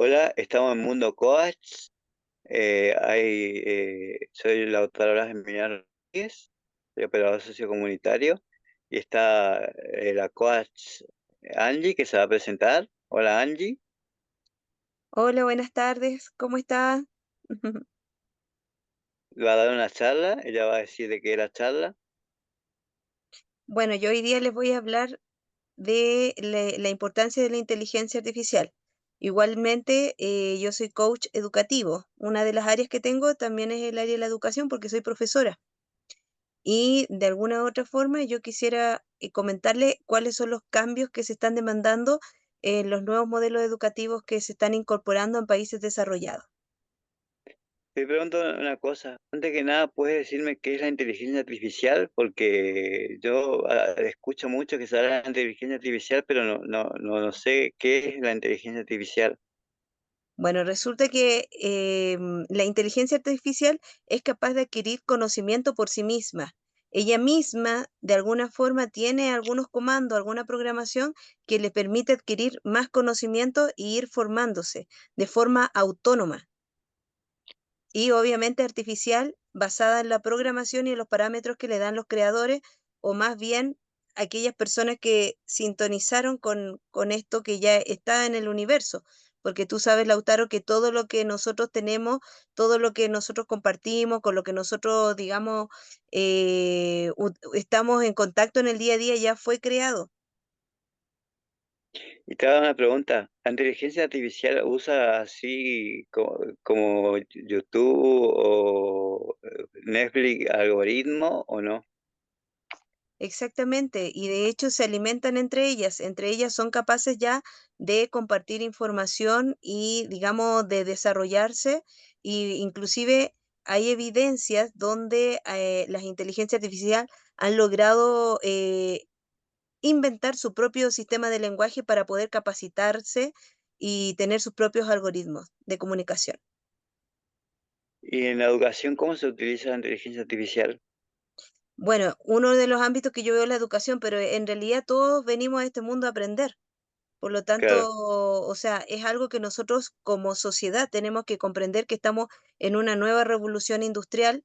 Hola, estamos en Mundo Coach. Soy Lautaro Blas Emiliano Rodríguez, soy operador sociocomunitario y está la coach Angie que se va a presentar. Hola Angie, Hola, buenas tardes, ¿cómo está? va a dar una charla, ella va a decir de qué es la charla. Bueno, yo hoy día les voy a hablar de la importancia de la inteligencia artificial. Igualmente, yo soy coach educativo. Una de las áreas que tengo también es el área de la educación porque soy profesora. Y de alguna u otra forma yo quisiera comentarle cuáles son los cambios que se están demandando en los nuevos modelos educativos que se están incorporando en países desarrollados. Te pregunto una cosa, antes que nada, ¿puedes decirme qué es la inteligencia artificial? Porque yo escucho mucho que se habla de la inteligencia artificial, pero no sé qué es la inteligencia artificial. Bueno, resulta que la inteligencia artificial es capaz de adquirir conocimiento por sí misma. Ella misma, de alguna forma, tiene algunos comandos, alguna programación que le permite adquirir más conocimiento e ir formándose de forma autónoma y obviamente artificial, basada en la programación y en los parámetros que le dan los creadores, o más bien aquellas personas que sintonizaron con esto que ya está en el universo. Porque tú sabes, Lautaro, que todo lo que nosotros tenemos, todo lo que nosotros compartimos, con lo que nosotros, digamos, estamos en contacto en el día a día, ya fue creado. Y te hago una pregunta, ¿la inteligencia artificial usa así como YouTube o Netflix algoritmo o no? Exactamente, y de hecho se alimentan entre ellas son capaces ya de compartir información y, digamos, de desarrollarse, y inclusive hay evidencias donde las inteligencias artificiales han logrado inventar su propio sistema de lenguaje para poder capacitarse y tener sus propios algoritmos de comunicación. ¿Y en la educación cómo se utiliza la inteligencia artificial? Bueno, uno de los ámbitos que yo veo es la educación, pero en realidad todos venimos a este mundo a aprender. Por lo Claro. tanto, o sea, es algo que nosotros como sociedad tenemos que comprender que estamos en una nueva revolución industrial,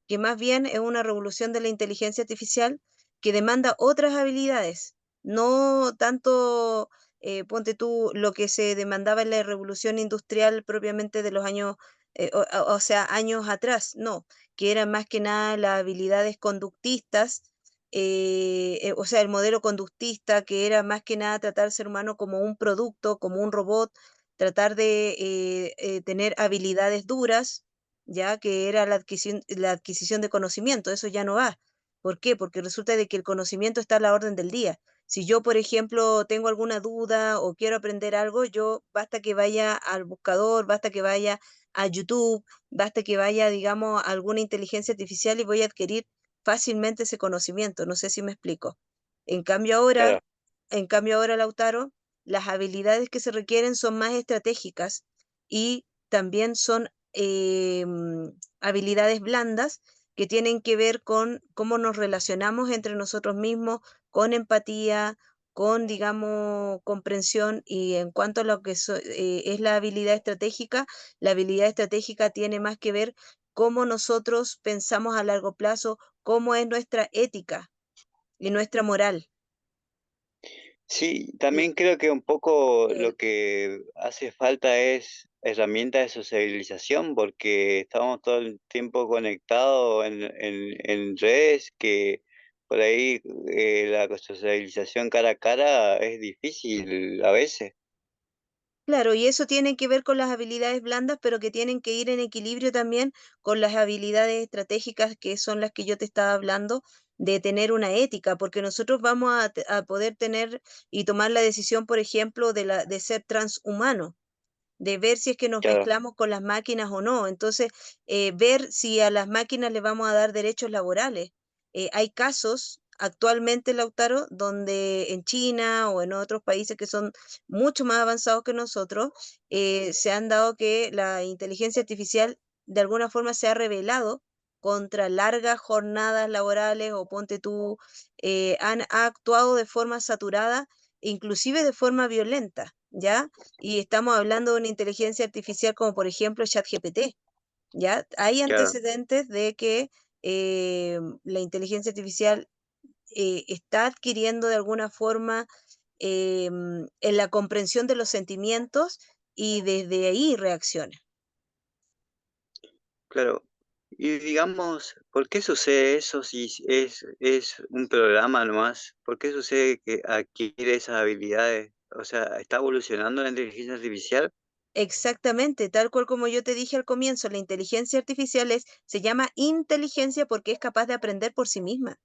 que más bien es una revolución de la inteligencia artificial que demanda otras habilidades, no tanto, ponte tú, lo que se demandaba en la revolución industrial propiamente de los años, o sea, años atrás, no, que eran más que nada las habilidades conductistas, o sea, el modelo conductista, que era más que nada tratar al ser humano como un producto, como un robot, tratar de tener habilidades duras, ya que era la adquisición de conocimiento, eso ya no va. ¿Por qué? Porque resulta de que el conocimiento está a la orden del día. Si yo, por ejemplo, tengo alguna duda o quiero aprender algo, yo basta que vaya al buscador, basta que vaya a YouTube, basta que vaya, digamos, a alguna inteligencia artificial y voy a adquirir fácilmente ese conocimiento. No sé si me explico. En cambio ahora, Claro. en cambio ahora, Lautaro, las habilidades que se requieren son más estratégicas y también son habilidades blandas que tienen que ver con cómo nos relacionamos entre nosotros mismos, con empatía, con, digamos, comprensión. Y en cuanto a lo que es la habilidad estratégica tiene más que ver cómo nosotros pensamos a largo plazo, cómo es nuestra ética y nuestra moral. Sí, Y también creo que un poco lo el- que hace falta es herramientas de socialización porque estamos todo el tiempo conectados en redes que por ahí la socialización cara a cara es difícil a veces. claro, y eso tiene que ver con las habilidades blandas, pero que tienen que ir en equilibrio también con las habilidades estratégicas, que son las que yo te estaba hablando, de tener una ética, porque nosotros vamos a poder tener y tomar la decisión, por ejemplo, de ser transhumano, de ver si es que nos Claro. mezclamos con las máquinas o no. Entonces, ver si a las máquinas les vamos a dar derechos laborales. Hay casos actualmente, Lautaro, donde en China o en otros países que son mucho más avanzados que nosotros, se han dado que la inteligencia artificial de alguna forma se ha rebelado contra largas jornadas laborales o ponte tú, ha actuado de forma saturada, inclusive de forma violenta. ¿ya? Y estamos hablando de una inteligencia artificial como por ejemplo ChatGPT, ¿ya? Hay Claro, antecedentes de que la inteligencia artificial está adquiriendo de alguna forma en la comprensión de los sentimientos y desde ahí reacciona. claro. Y digamos, ¿por qué sucede eso si es un programa nomás? ¿Por qué sucede que adquiere esas habilidades? O sea, ¿está evolucionando la inteligencia artificial? Exactamente, tal cual como yo te dije al comienzo, la inteligencia artificial se llama inteligencia porque es capaz de aprender por sí misma.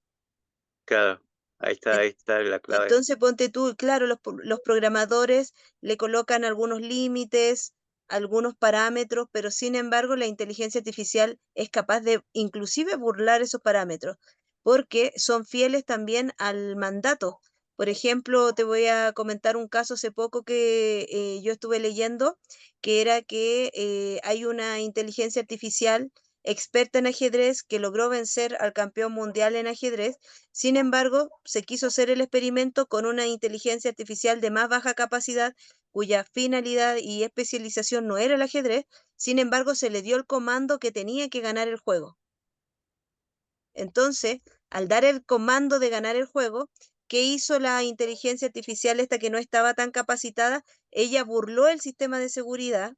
Claro, ahí está la clave. Entonces, ponte tú, claro, los programadores le colocan algunos límites, algunos parámetros, pero sin embargo la inteligencia artificial es capaz de inclusive burlar esos parámetros, porque son fieles también al mandato. Por ejemplo, te voy a comentar un caso hace poco que yo estuve leyendo, que era que hay una inteligencia artificial experta en ajedrez que logró vencer al campeón mundial en ajedrez. Sin embargo, se quiso hacer el experimento con una inteligencia artificial de más baja capacidad, cuya finalidad y especialización no era el ajedrez. Sin embargo, se le dio el comando que tenía que ganar el juego. Entonces, al dar el comando de ganar el juego, ¿qué hizo la inteligencia artificial esta que no estaba tan capacitada? Ella burló el sistema de seguridad,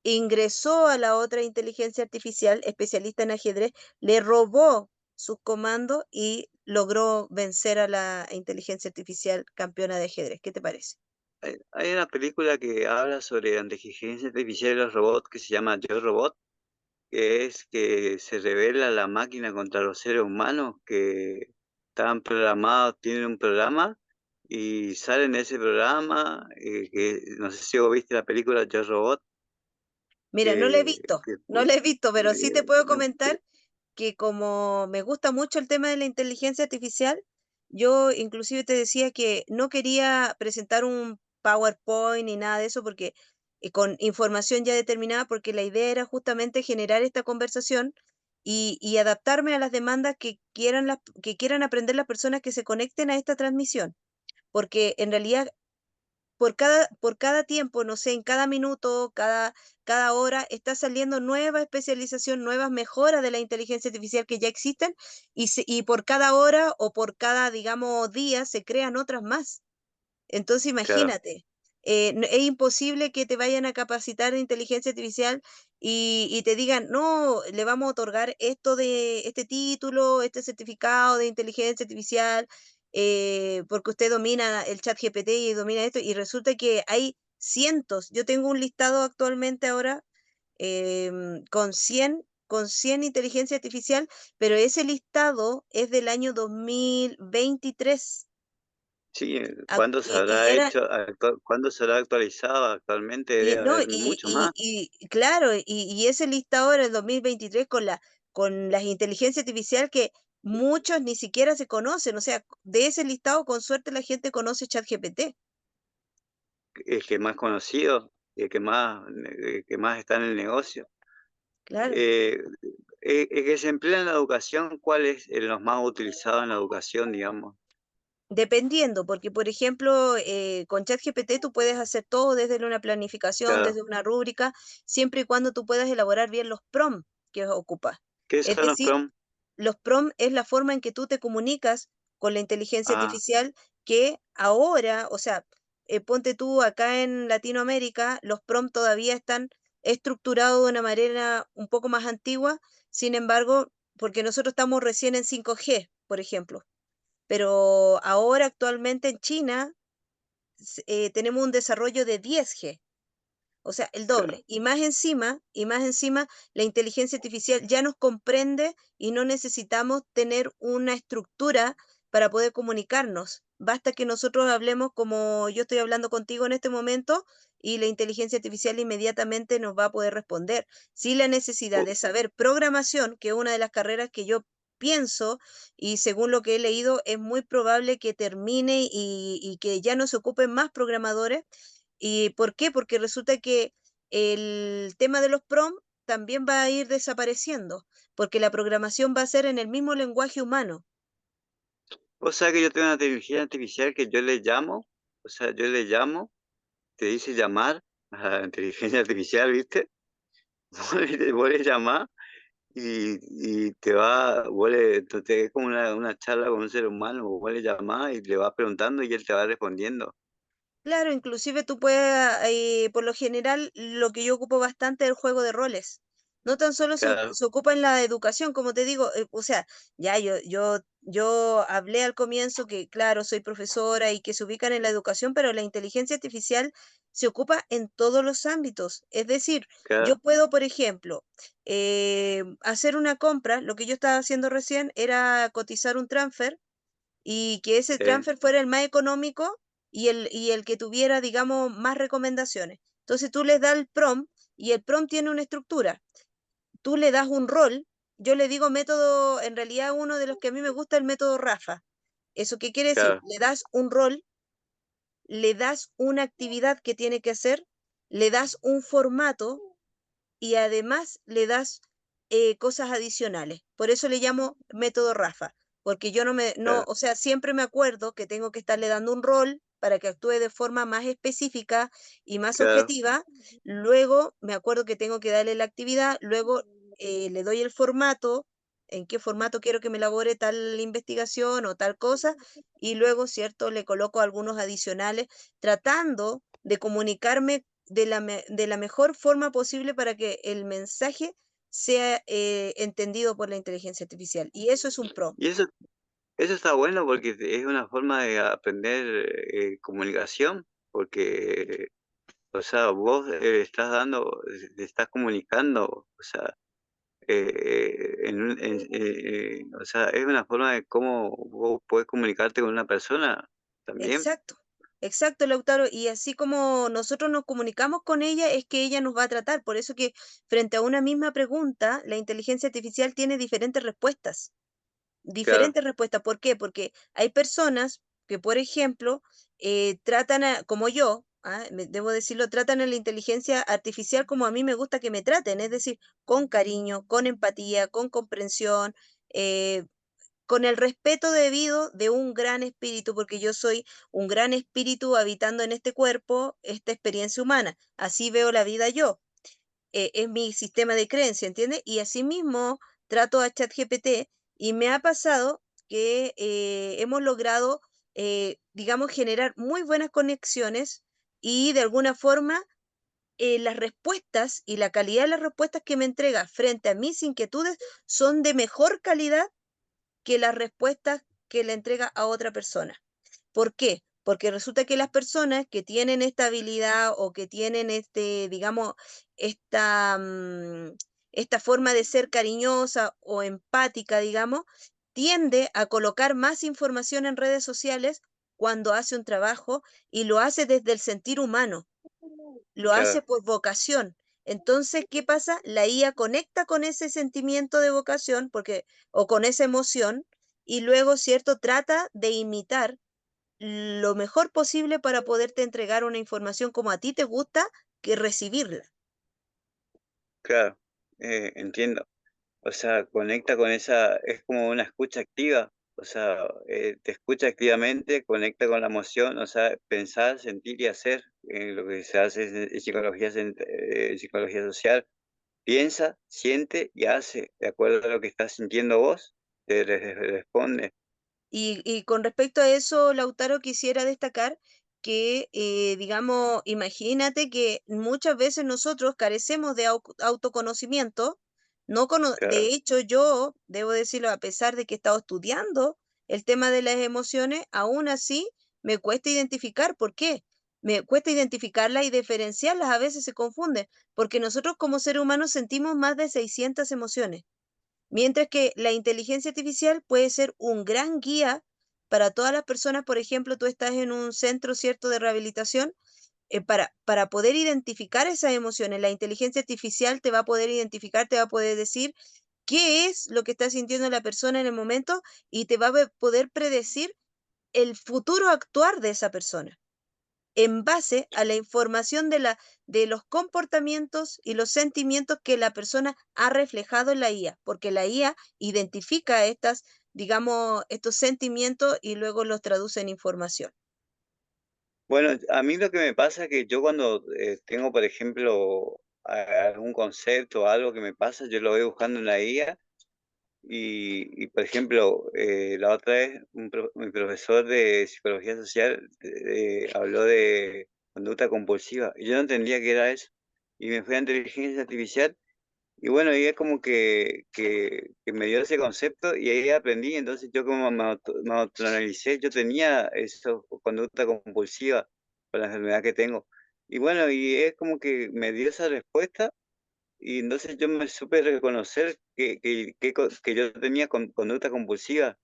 ingresó a la otra inteligencia artificial especialista en ajedrez, le robó sus comandos y logró vencer a la inteligencia artificial campeona de ajedrez. ¿Qué te parece? Hay una película que habla sobre la inteligencia artificial y los robots que se llama Yo Robot, que es que se revela la máquina contra los seres humanos que estaban programados, tienen un programa y salen de ese programa, que no sé si vos viste la película Yo Robot, Mira, no la he visto, que no la he visto, pero sí te puedo no, comentar que como me gusta mucho el tema de la inteligencia artificial, yo inclusive te decía que no quería presentar un PowerPoint ni nada de eso porque con información ya determinada, porque la idea era justamente generar esta conversación y adaptarme a las demandas que quieran aprender las personas que se conecten a esta transmisión, porque en realidad por cada tiempo, no sé, en cada minuto, cada hora, está saliendo nueva especialización, nuevas mejoras de la inteligencia artificial que ya existen y por cada hora o por cada, digamos, día se crean otras más. Entonces, claro, imagínate, es imposible que te vayan a capacitar de inteligencia artificial y te digan, no, le vamos a otorgar esto de este título, este certificado de inteligencia artificial, porque usted domina el chat GPT y domina esto, y resulta que hay cientos. Yo tengo un listado actualmente ahora con 100 inteligencia artificial, pero ese listado es del año 2023. sí, Ac- ¿cuándo se y habrá era, cuándo se habrá actualizado? Actualmente debe no, haber mucho más. y claro, y ese listado era el 2023 con las inteligencias artificial que muchos ni siquiera se conocen, o sea, de ese listado con suerte la gente conoce ChatGPT, El que más conocido y el que más está en el negocio. claro. Eh, el que se emplea en la educación, ¿cuál es los más utilizados en la educación, digamos? Dependiendo, porque por ejemplo, con ChatGPT tú puedes hacer todo desde una planificación, Claro. desde una rúbrica, siempre y cuando tú puedas elaborar bien los prompts que ocupas. ¿Qué Es son los decir, PROM? los prompts es la forma en que tú te comunicas con la inteligencia Ah, artificial que ahora, o sea, ponte tú acá en Latinoamérica, los prompts todavía están estructurados de una manera un poco más antigua, sin embargo, porque nosotros estamos recién en 5G, por ejemplo, pero ahora actualmente en China tenemos un desarrollo de 10G, o sea, el claro. doble. Y más encima, la inteligencia artificial ya nos comprende y no necesitamos tener una estructura para poder comunicarnos. Basta que nosotros hablemos como yo estoy hablando contigo en este momento y la inteligencia artificial inmediatamente nos va a poder responder. Sin la necesidad Uh, de saber programación, que es una de las carreras que yo pienso y según lo que he leído es muy probable que termine y que ya no se ocupen más programadores. ¿Y por qué? Porque resulta que el tema de los prompts también va a ir desapareciendo, porque la programación va a ser en el mismo lenguaje humano. o sea que yo tengo una inteligencia artificial que yo le llamo, o sea, yo le llamo. te dice llamar a la inteligencia artificial, ¿viste? Vos le llamás y te va, es como una charla con un ser humano, vos le llamás y le vas preguntando y él te va respondiendo. Claro, inclusive tú puedes, por lo general, lo que yo ocupo bastante es el juego de roles. No tan solo Claro, se ocupa en la educación, como te digo, o sea, ya yo hablé al comienzo que, claro, soy profesora y que se ubican en la educación, pero la inteligencia artificial se ocupa en todos los ámbitos. Es decir, yo claro, puedo, por ejemplo, hacer una compra, lo que yo estaba haciendo recién era cotizar un transfer y que ese sí, transfer fuera el más económico y el que tuviera, digamos, más recomendaciones. Entonces tú les das el prompt y el prompt tiene una estructura. Tú le das un rol, yo le digo método, en realidad uno de los que a mí me gusta es el método Rafa. ¿Eso qué quiere decir? claro, Le das un rol, le das una actividad que tiene que hacer, le das un formato y además le das cosas adicionales. Por eso le llamo método Rafa, porque yo claro, o sea, siempre me acuerdo que tengo que estarle dando un rol para que actúe de forma más específica y más claro. objetiva. Luego me acuerdo que tengo que darle la actividad, luego le doy el formato, en qué formato quiero que me elabore tal investigación o tal cosa, y luego, ¿cierto? Le coloco algunos adicionales, tratando de comunicarme de la mejor forma posible para que el mensaje sea entendido por la inteligencia artificial. Y eso es un pro. Y eso está bueno porque es una forma de aprender comunicación, porque, o sea, vos estás dando, te estás comunicando, o sea, o sea, es una forma de cómo vos podés comunicarte con una persona también. Exacto, exacto, Lautaro. Y así como nosotros nos comunicamos con ella, es que ella nos va a tratar. Por eso que frente a una misma pregunta, la inteligencia artificial tiene diferentes respuestas. Claro, Diferentes respuestas. ¿Por qué? Porque hay personas que, por ejemplo, como yo, debo decirlo, tratan a la inteligencia artificial como a mí me gusta que me traten, es decir, con cariño, con empatía, con comprensión, eh, con el respeto debido de un gran espíritu, porque yo soy un gran espíritu habitando en este cuerpo, esta experiencia humana. Así veo la vida yo, es mi sistema de creencia, ¿entiendes? Y asimismo trato a ChatGPT y me ha pasado que hemos logrado, digamos, generar muy buenas conexiones y de alguna forma las respuestas y la calidad de las respuestas que me entrega frente a mis inquietudes son de mejor calidad que las respuestas que le entrega a otra persona. ¿Por qué? Porque resulta que las personas que tienen esta habilidad o que tienen digamos, esta, esta forma de ser cariñosa o empática, digamos, tiende a colocar más información en redes sociales cuando hace un trabajo y lo hace desde el sentir humano, lo hace claro, por vocación. Entonces, ¿qué pasa? La IA conecta con ese sentimiento de vocación o con esa emoción y luego, ¿cierto? Trata de imitar lo mejor posible para poderte entregar una información como a ti te gusta que recibirla. claro, entiendo. O sea, conecta con esa, es como una escucha activa, o sea, te escucha activamente, conecta con la emoción, o sea, pensar, sentir y hacer, lo que se hace en psicología, psicología social, piensa, siente y hace, de acuerdo a lo que estás sintiendo vos, responde, Y con respecto a eso, Lautaro, quisiera destacar que, digamos, imagínate que muchas veces nosotros carecemos de autoconocimiento. De claro, hecho, yo, debo decirlo, a pesar de que he estado estudiando el tema de las emociones, aún así me cuesta identificar. ¿Por qué? Me cuesta identificarlas y diferenciarlas. A veces se confunden, porque nosotros como seres humanos sentimos más de 600 emociones. Mientras que la inteligencia artificial puede ser un gran guía para todas las personas. Por ejemplo, tú estás en un centro, ¿cierto?, de rehabilitación, para poder identificar esas emociones. La inteligencia artificial te va a poder identificar, te va a poder decir qué es lo que está sintiendo la persona en el momento y te va a poder predecir el futuro actuar de esa persona en base a la información de los comportamientos y los sentimientos que la persona ha reflejado en la IA, porque la IA identifica digamos, estos sentimientos y luego los traduce en información. Bueno, a mí lo que me pasa es que yo cuando, tengo, por ejemplo, algún concepto o algo que me pasa, yo lo voy buscando en la IA por ejemplo, la otra vez mi profesor de psicología social, habló de conducta compulsiva y yo no entendía qué era eso. Y me fui a inteligencia artificial y bueno, y es como que me dio ese concepto y ahí aprendí. Entonces yo como me autoanalicé, yo tenía eso, conducta compulsiva por la enfermedad que tengo. Y bueno, y es como que me dio esa respuesta y entonces yo me supe reconocer que yo tenía conducta compulsiva.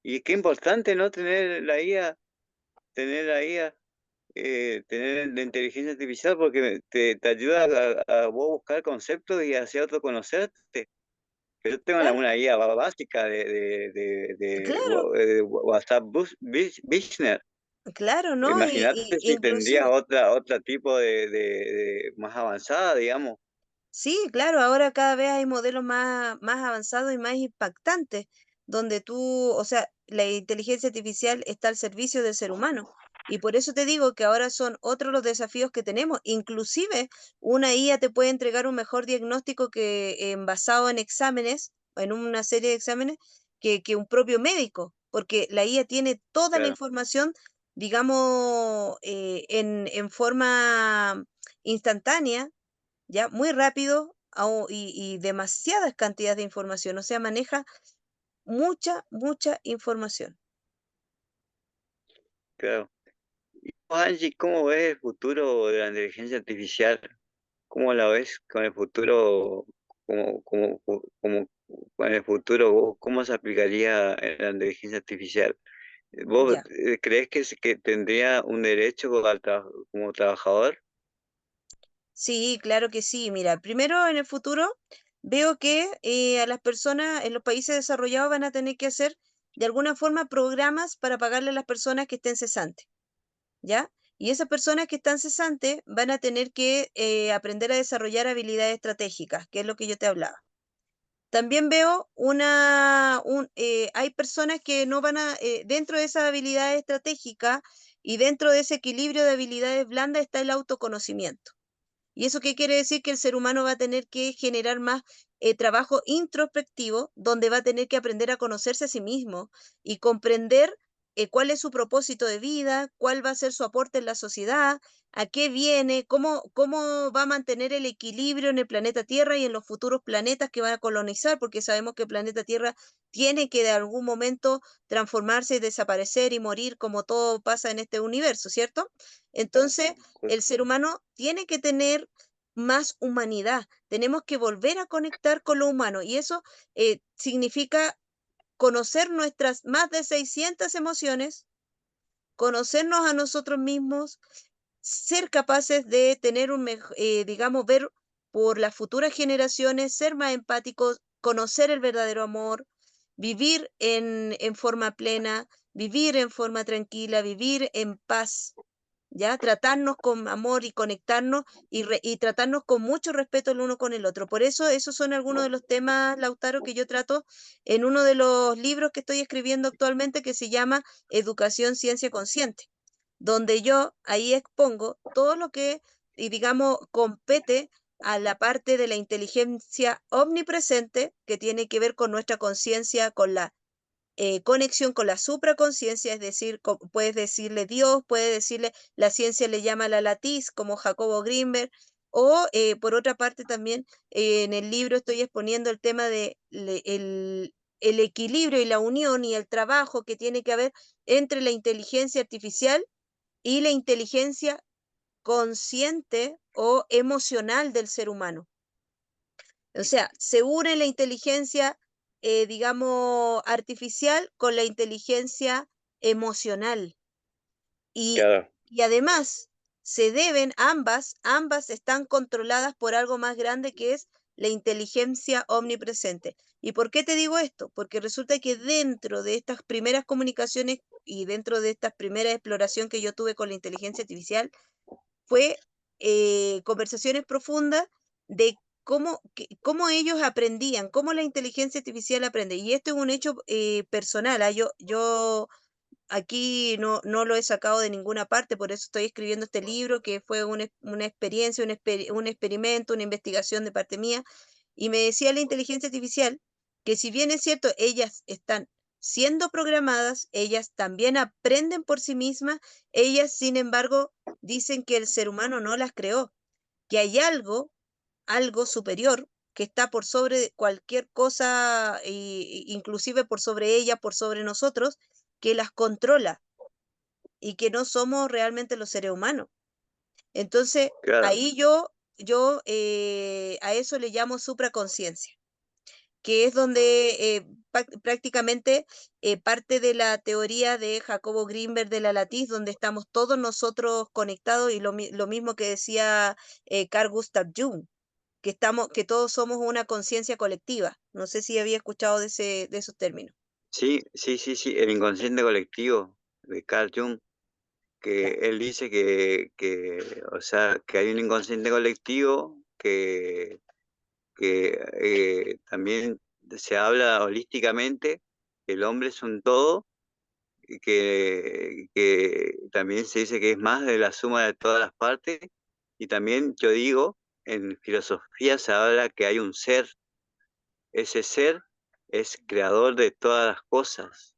Y qué importante, ¿no? Tener la IA, tener la inteligencia artificial porque te ayuda a vos buscar conceptos y hacia autoconocerte. Yo tengo Claro, una guía básica claro, de WhatsApp Business. claro, ¿no? Imagínate si tendrías Inclusive, otra tipo más avanzada, digamos. sí, claro, ahora cada vez hay modelos más avanzados y más impactantes, donde tú, o sea, la inteligencia artificial está al servicio del ser humano. Y por eso te digo que ahora son otros los desafíos que tenemos. Inclusive, una IA te puede entregar un mejor diagnóstico basado en exámenes, en una serie de exámenes, que un propio médico, porque la IA tiene toda la Claro, información, digamos, en forma instantánea, ya muy rápido y demasiadas cantidades de información, o sea, maneja mucha información. claro. Angie, ¿cómo ves el futuro de la inteligencia artificial? ¿Cómo la ves con el futuro, como con el futuro, cómo se aplicaría en la inteligencia artificial? ¿Vos Ya. crees que tendría un derecho como trabajador? Sí, claro que sí. Mira, primero en el futuro veo que a las personas en los países desarrollados van a tener que hacer de alguna forma programas para pagarle a las personas que estén cesantes, ¿ya? Y esas personas que están cesantes van a tener que aprender a desarrollar habilidades estratégicas, que es lo que yo te hablaba. También veo hay personas que no van dentro de esas habilidades estratégicas y dentro de ese equilibrio de habilidades blandas está el autoconocimiento. ¿Y eso qué quiere decir? Que el ser humano va a tener que generar más trabajo introspectivo, donde va a tener que aprender a conocerse a sí mismo y comprender cuál es su propósito de vida, cuál va a ser su aporte en la sociedad, a qué viene, cómo va a mantener el equilibrio en el planeta Tierra y en los futuros planetas que van a colonizar, porque sabemos que el planeta Tierra tiene que de algún momento transformarse, desaparecer y morir como todo pasa en este universo, ¿cierto? Claro, Entonces, el ser humano tiene que tener más humanidad. Tenemos que volver a conectar con lo humano y eso significa conocer nuestras más de 600 emociones, conocernos a nosotros mismos, ser capaces de tener digamos, ver por las futuras generaciones, ser más empáticos, conocer el verdadero amor, vivir en forma plena, vivir en forma tranquila, vivir en paz, ¿ya? Tratarnos con amor y conectarnos y tratarnos con mucho respeto el uno con el otro. Por eso, esos son algunos de los temas, Lautaro, que yo trato en uno de los libros que estoy escribiendo actualmente que se llama Educación, Ciencia Consciente, donde yo ahí expongo todo lo que, y digamos, compete a la parte de la inteligencia omnipresente que tiene que ver con nuestra conciencia, con la conexión con la supraconciencia, es decir, puedes decirle Dios, puedes decirle, la ciencia le llama la latiz, como Jacobo Grinberg, o por otra parte también en el libro estoy exponiendo el tema de el equilibrio y la unión y el trabajo que tiene que haber entre la inteligencia artificial y la inteligencia consciente o emocional del ser humano. O sea, se une la inteligencia, digamos, artificial con la inteligencia emocional. Y, claro, y además, ambas están controladas por algo más grande que es la inteligencia omnipresente. ¿Y por qué te digo esto? Porque resulta que dentro de estas primeras comunicaciones y dentro de esta primera exploración que yo tuve con la inteligencia artificial, fue conversaciones profundas de cómo ellos aprendían, cómo la inteligencia artificial aprende. Y esto es un hecho personal. ¿Ah? Yo aquí no lo he sacado de ninguna parte, por eso estoy escribiendo este libro, que fue una experiencia, un experimento, una investigación de parte mía, y me decía la inteligencia artificial que si bien es cierto, ellas están siendo programadas, ellas también aprenden por sí mismas, ellas, sin embargo, dicen que el ser humano no las creó, que hay algo superior que está por sobre cualquier cosa, inclusive por sobre ella, por sobre nosotros, que las controla y que no somos realmente los seres humanos. Entonces, Claro, ahí yo a eso le llamo supraconciencia, que es donde prácticamente parte de la teoría de Jacobo Grinberg de la latiz, donde estamos todos nosotros conectados y lo mismo que decía Carl Gustav Jung, que todos somos una conciencia colectiva. No sé si había escuchado de esos términos. sí, sí, sí, sí, el inconsciente colectivo de Carl Jung, que Claro, él dice o sea, que hay un inconsciente colectivo que también se habla holísticamente, que el hombre es un todo, y que también se dice que es más de la suma de todas las partes, y también yo digo, en filosofía se habla que hay un ser, ese ser es creador de todas las cosas,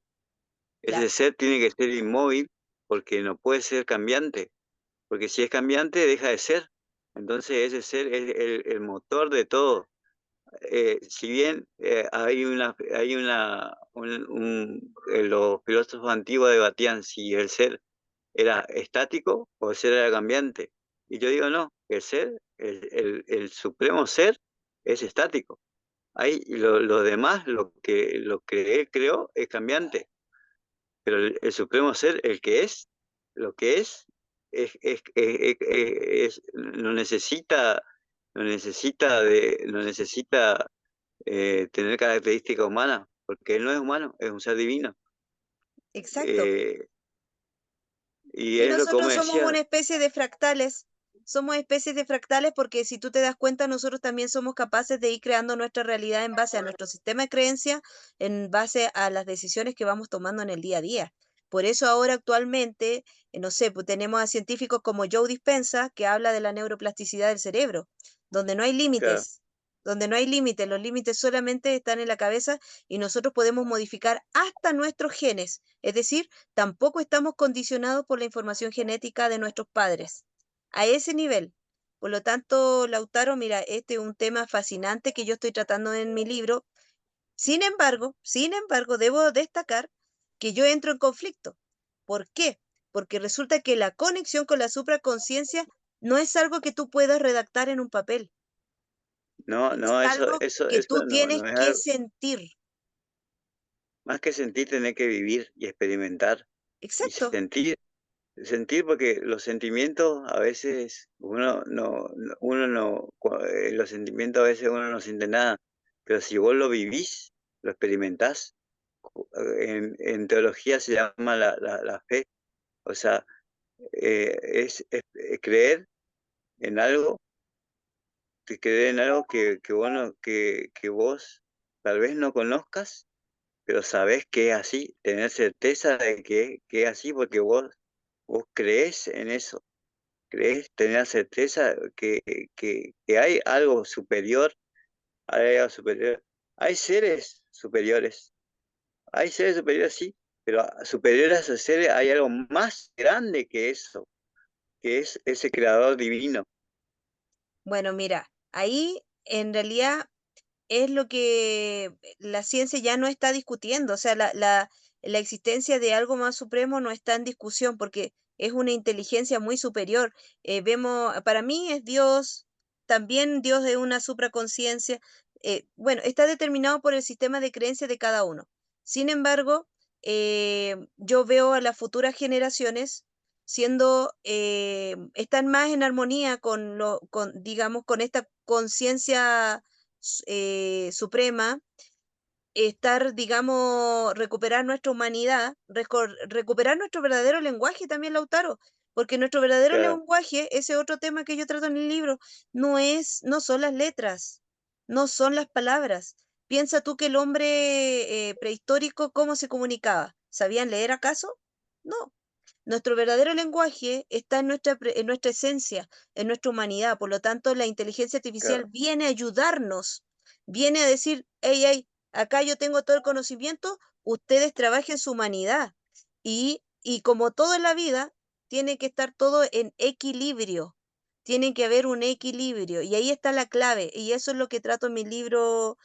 ese claro, ser tiene que ser inmóvil porque no puede ser cambiante, porque si es cambiante deja de ser, entonces ese ser es el motor de todo. Si bien los filósofos antiguos debatían si el ser era estático o el ser era cambiante. Y yo digo, no, el ser, el supremo ser es estático. Ahí lo demás, lo que él creó es cambiante. Pero el supremo ser, el que es, lo que no necesita, no necesita tener características humanas, porque él no es humano, es un ser divino. exacto. Eh, y Sí, es lo que vos nosotros me somos decías, una especie de fractales. Somos especies de fractales porque si tú te das cuenta, nosotros también somos capaces de ir creando nuestra realidad en base a nuestro sistema de creencias, en base a las decisiones que vamos tomando en el día a día. Por eso ahora actualmente, no sé, pues tenemos a científicos como Joe Dispenza, que habla de la neuroplasticidad del cerebro, donde no hay claro, límites, donde no hay límites, los límites solamente están en la cabeza y nosotros podemos modificar hasta nuestros genes. Es decir, tampoco estamos condicionados por la información genética de nuestros padres. A ese nivel. Por lo tanto, Lautaro, mira, este es un tema fascinante que yo estoy tratando en mi libro. Sin embargo, debo destacar que yo entro en conflicto. ¿Por qué? Porque resulta que la conexión con la supraconciencia no es algo que tú puedas redactar en un papel. no, Es no, algo que tú no tienes es que algo, sentir. más que sentir, tener que vivir y experimentar y Exacto. sentir porque los sentimientos a veces los sentimientos a veces uno no siente nada, pero si vos lo vivís, lo experimentás, en teología se llama la fe, o sea, creer en algo, creer en algo que vos tal vez no conozcas, pero sabés que es así, tener certeza de que es así porque vos creés en eso, creés, tener certeza que hay algo superior, hay seres superiores, hay seres superiores, sí, pero superiores a esos seres hay algo más grande que eso, que es ese creador divino. Bueno, mira, ahí en realidad es lo que la ciencia ya no está discutiendo, o sea, la existencia de algo más supremo no está en discusión porque es una inteligencia muy superior. Para mí es Dios, también Dios es una supraconciencia. Bueno, está determinado por el sistema de creencias de cada uno. Sin embargo, yo veo a las futuras generaciones están más en armonía digamos, con esta conciencia suprema, recuperar nuestra humanidad, recuperar nuestro verdadero lenguaje también, Lautaro, porque nuestro verdadero Claro, lenguaje, ese otro tema que yo trato en el libro, no son las letras, no son las palabras. Piensa tú que el hombre prehistórico, ¿cómo se comunicaba? ¿Sabían leer acaso? No. Nuestro verdadero lenguaje está en nuestra esencia, en nuestra humanidad. Por lo tanto, la inteligencia artificial Claro, viene a ayudarnos, viene a decir, hey, hey, acá yo tengo todo el conocimiento, ustedes trabajen su humanidad. Y como todo en la vida, tiene que estar todo en equilibrio. Tiene que haber un equilibrio. Y ahí está la clave. Y eso es lo que trato en mi libro,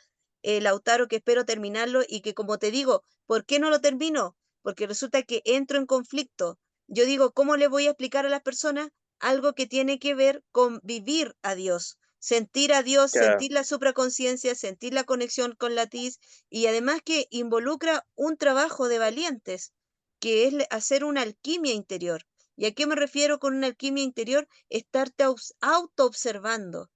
Lautaro, que espero terminarlo y que, como te digo, ¿por qué no lo termino? Porque resulta que entro en conflicto. Yo digo, ¿cómo le voy a explicar a las personas algo que tiene que ver con vivir a Dios, claro, sentir la supraconciencia, sentir la conexión con la TIS y además que involucra un trabajo de valientes, que es hacer una alquimia interior? ¿Y a qué me refiero con una alquimia interior? Estarte auto-observando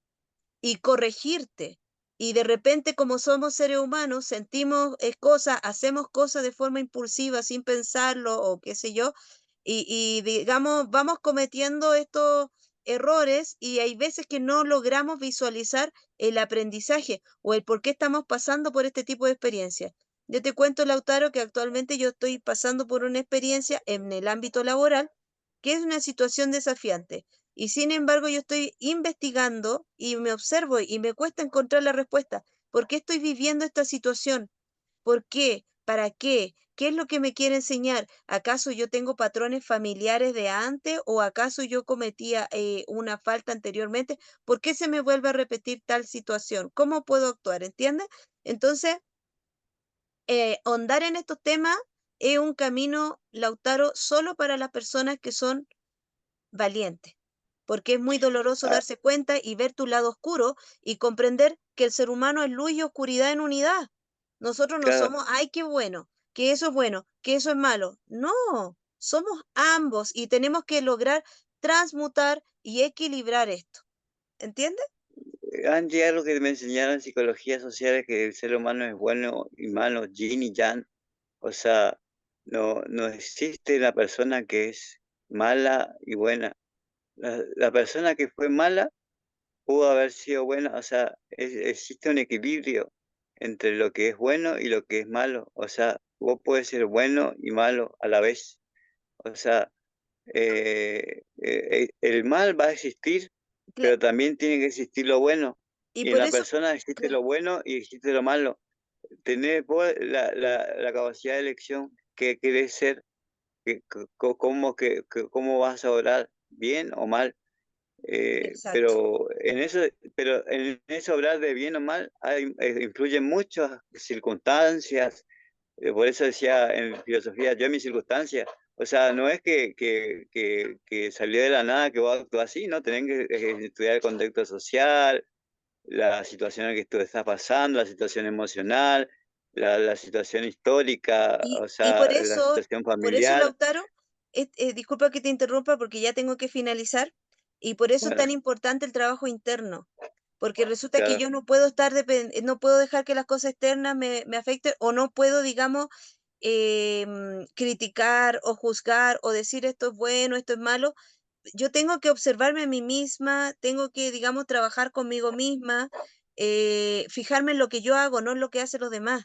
y corregirte. Y de repente, como somos seres humanos, sentimos cosas, hacemos cosas de forma impulsiva, sin pensarlo o qué sé yo, y digamos, vamos cometiendo estos errores y hay veces que no logramos visualizar el aprendizaje o el por qué estamos pasando por este tipo de experiencias. Yo te cuento, Lautaro, que actualmente yo estoy pasando por una experiencia en el ámbito laboral que es una situación desafiante. Y sin embargo, yo estoy investigando y me observo y me cuesta encontrar la respuesta. ¿Por qué estoy viviendo esta situación? ¿Por qué? ¿Para qué? ¿Qué es lo que me quiere enseñar? ¿Acaso yo tengo patrones familiares de antes o acaso yo cometía una falta anteriormente? ¿Por qué se me vuelve a repetir tal situación? ¿Cómo puedo actuar? ¿Entiendes? Entonces, ahondar en estos temas es un camino, Lautaro, solo para las personas que son valiente, porque es muy doloroso ah, darse cuenta y ver tu lado oscuro y comprender que el ser humano es luz y oscuridad en unidad. Nosotros no claro. somos, ay, qué bueno, que eso es bueno, que eso es malo. No, somos ambos y tenemos que lograr transmutar y equilibrar esto. ¿Entiendes? Angie, algo que me enseñaron en psicología social es que el ser humano es bueno y malo, yin y yang. O sea, no existe la persona que es mala y buena. La persona que fue mala pudo haber sido buena. O sea, existe un equilibrio entre lo que es bueno y lo que es malo. O sea, vos puedes ser bueno y malo a la vez. O sea, el mal va a existir, Cla- pero también tiene que existir lo bueno. Y Y en por la eso, persona existe cla- lo bueno y existe lo malo. Tener vos la capacidad de elección que querés ser, cómo vas a orar, bien o mal. exacto. Pero en eso obrar de bien o mal influyen muchas circunstancias. Por eso decía en filosofía, yo en mis circunstancias. O sea, no es que salió de la nada que vos actúas así, ¿no? Tenés que estudiar el contexto social, la situación en que tú estás pasando, la situación emocional, la situación histórica, o Y sea, la situación por eso, familiar. Lautaro, disculpa que te interrumpa porque ya tengo que finalizar, y por eso es Claro, tan importante el trabajo interno, porque resulta que claro, yo no puedo no puedo dejar que las cosas externas me afecten, o no puedo, digamos, criticar o juzgar o decir esto es bueno, esto es malo. Yo tengo que observarme a mí misma, tengo que, digamos, trabajar conmigo misma, fijarme en lo que yo hago, no en lo que hacen los demás.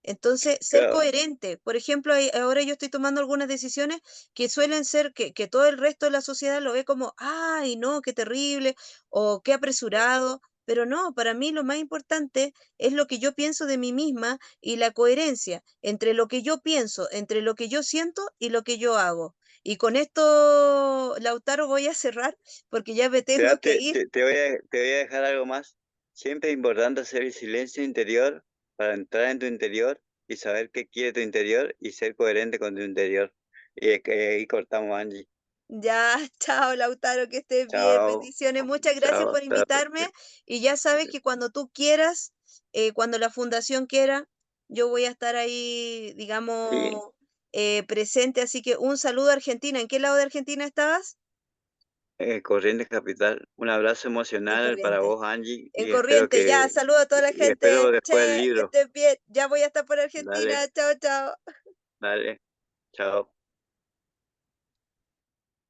Entonces, ser claro, coherente. Por ejemplo, ahora yo estoy tomando algunas decisiones que suelen ser que todo el resto de la sociedad lo ve como, ay, no, qué terrible o qué apresurado. Pero no, para mí lo más importante es lo que yo pienso de mí misma y la coherencia entre lo que yo pienso, entre lo que yo siento y lo que yo hago. Y con esto, Lautaro, voy a cerrar porque ya me tengo que Quédate, ir. te voy a dejar algo más. Siempre es importante hacer el silencio interior para entrar en tu interior y saber qué quiere tu interior y ser coherente con tu interior. Y es que ahí cortamos, Angie. Ya, chao, Lautaro, que estés bien. Chao, Bendiciones. Muchas gracias chao, por invitarme. Y ya sabes que cuando tú quieras, cuando la fundación quiera, yo voy a estar ahí, sí, digamos, presente. Así que un saludo a Argentina. ¿En qué lado de Argentina estabas? Corrientes Capital. Un abrazo En emocional para Corriente. vos, Angie, En Corriente, ya, saludo a toda la y espero gente. después el Che, que libro. estés bien. Ya voy a estar por Dale, Argentina. Chao, chao. dale, chao.